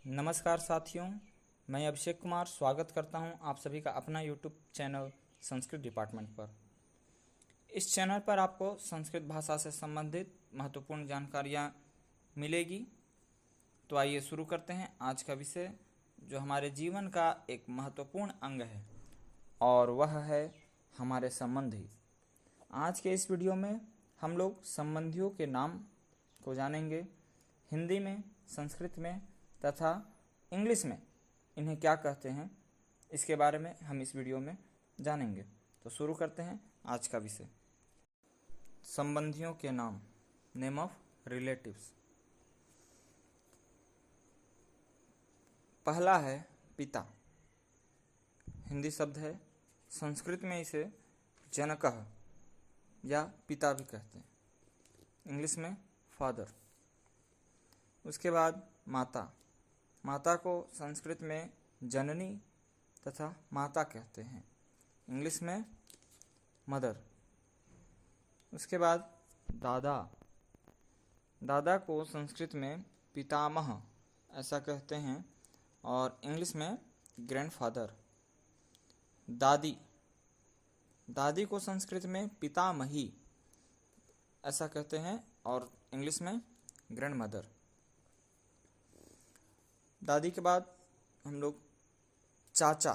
नमस्कार साथियों, मैं अभिषेक कुमार स्वागत करता हूं आप सभी का अपना यूट्यूब चैनल संस्कृत डिपार्टमेंट पर। इस चैनल पर आपको संस्कृत भाषा से संबंधित महत्वपूर्ण जानकारियां मिलेगी। तो आइए शुरू करते हैं आज का विषय, जो हमारे जीवन का एक महत्वपूर्ण अंग है और वह है हमारे संबंधी। आज के इस वीडियो में हम लोग संबंधियों के नाम को जानेंगे। हिंदी में, संस्कृत में तथा इंग्लिश में इन्हें क्या कहते हैं, इसके बारे में हम इस वीडियो में जानेंगे। तो शुरू करते हैं आज का विषय। संबंधियों के नाम, नेम ऑफ रिलेटिव्स। पहला है पिता। हिंदी शब्द है, संस्कृत में इसे जनकः या पिता भी कहते हैं, इंग्लिश में फादर। उसके बाद माता। माता को संस्कृत में जननी तथा माता कहते हैं, इंग्लिश में मदर। उसके बाद दादा। दादा को संस्कृत में पितामह ऐसा कहते हैं और इंग्लिश में ग्रैंडफादर। दादी। दादी को संस्कृत में पितामही ऐसा कहते हैं और इंग्लिश में ग्रैंडमदर। दादी के बाद हम लोग चाचा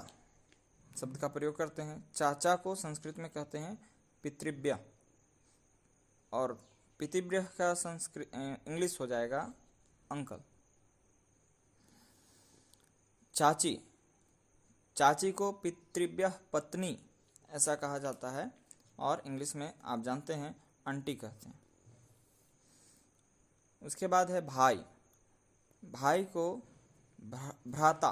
शब्द का प्रयोग करते हैं। चाचा को संस्कृत में कहते हैं पितृव्य और पितृव्य का इंग्लिश हो जाएगा अंकल। चाची। चाची को पितृव्य पत्नी ऐसा कहा जाता है और इंग्लिश में आप जानते हैं आंटी कहते हैं। उसके बाद है भाई। भाई को भ्राता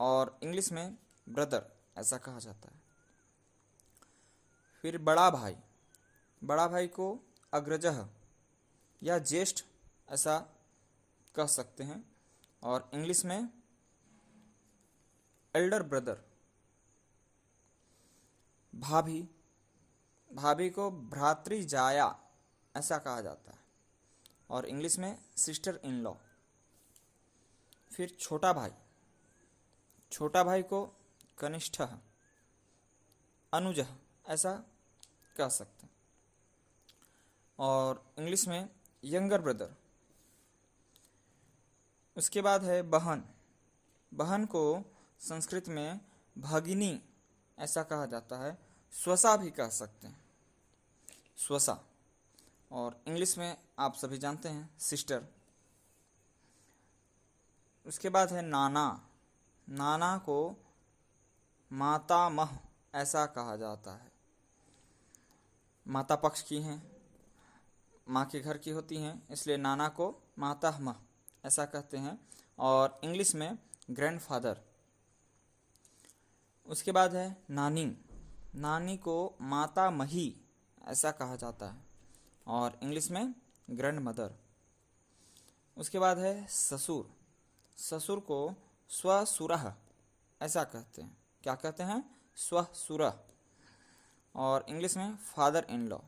और इंग्लिश में ब्रदर ऐसा कहा जाता है। फिर बड़ा भाई। बड़ा भाई को अग्रजः या ज्येष्ठ ऐसा कह सकते हैं और इंग्लिश में एल्डर ब्रदर। भाभी। भाभी को भ्रातृजाया ऐसा कहा जाता है और इंग्लिश में सिस्टर इन लॉ। फिर छोटा भाई। छोटा भाई को कनिष्ठः, अनुजः ऐसा कह सकते हैं और इंग्लिश में यंगर ब्रदर। उसके बाद है बहन। बहन को संस्कृत में भगिनी ऐसा कहा जाता है, स्वसा भी कह सकते हैं, स्वसा। और इंग्लिश में आप सभी जानते हैं सिस्टर। उसके बाद है नाना। नाना को मातामह ऐसा कहा जाता है। माता पक्ष की हैं, माँ के घर की होती हैं, इसलिए नाना को मातामह ऐसा कहते हैं और इंग्लिश में ग्रैंडफादर। उसके बाद है नानी। नानी को मातामही ऐसा कहा जाता है और इंग्लिश में ग्रैंडमदर। उसके बाद है ससुर। ससुर को स्वसुरः ऐसा कहते हैं। क्या कहते हैं? स्वसुरः और इंग्लिश में फादर इन लॉ।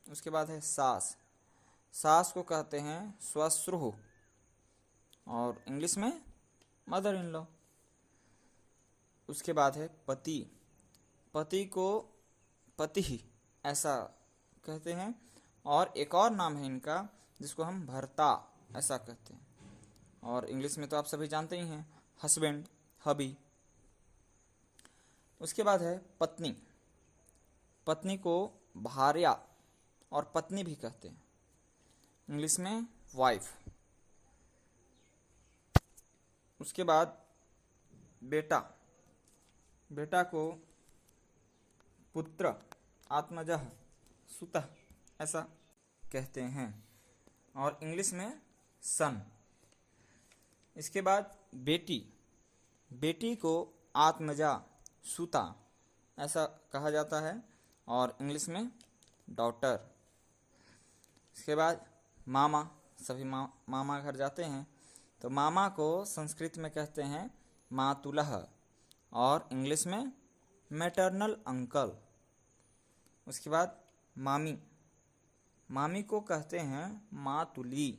उसके बाद है सास। सास को कहते हैं स्वश्रुः और इंग्लिश में मदर इन लॉ। उसके बाद है पति। पति को पति ऐसा कहते हैं और एक और नाम है इनका जिसको हम भर्ता ऐसा कहते हैं और इंग्लिश में तो आप सभी जानते ही हैं, हस्बैंड, हबी। उसके बाद है पत्नी। पत्नी को भार्या और पत्नी भी कहते हैं, इंग्लिश में वाइफ। उसके बाद बेटा। बेटा को पुत्र, आत्मजः, सुतः ऐसा कहते हैं और इंग्लिश में सन। इसके बाद बेटी। बेटी को आत्मजा, सुता ऐसा कहा जाता है और इंग्लिश में डॉटर। इसके बाद मामा। सभी मामा घर जाते हैं तो मामा को संस्कृत में कहते हैं मातुलः और इंग्लिश में मैटरनल अंकल। उसके बाद मामी। मामी को कहते हैं मातुली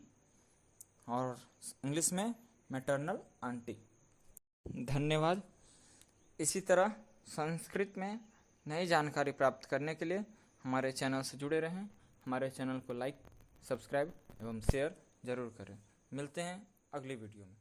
और इंग्लिश में मैटरनल आंटी। धन्यवाद। इसी तरह संस्कृत में नई जानकारी प्राप्त करने के लिए हमारे चैनल से जुड़े रहें। हमारे चैनल को लाइक, सब्सक्राइब एवं शेयर ज़रूर करें। मिलते हैं अगली वीडियो में।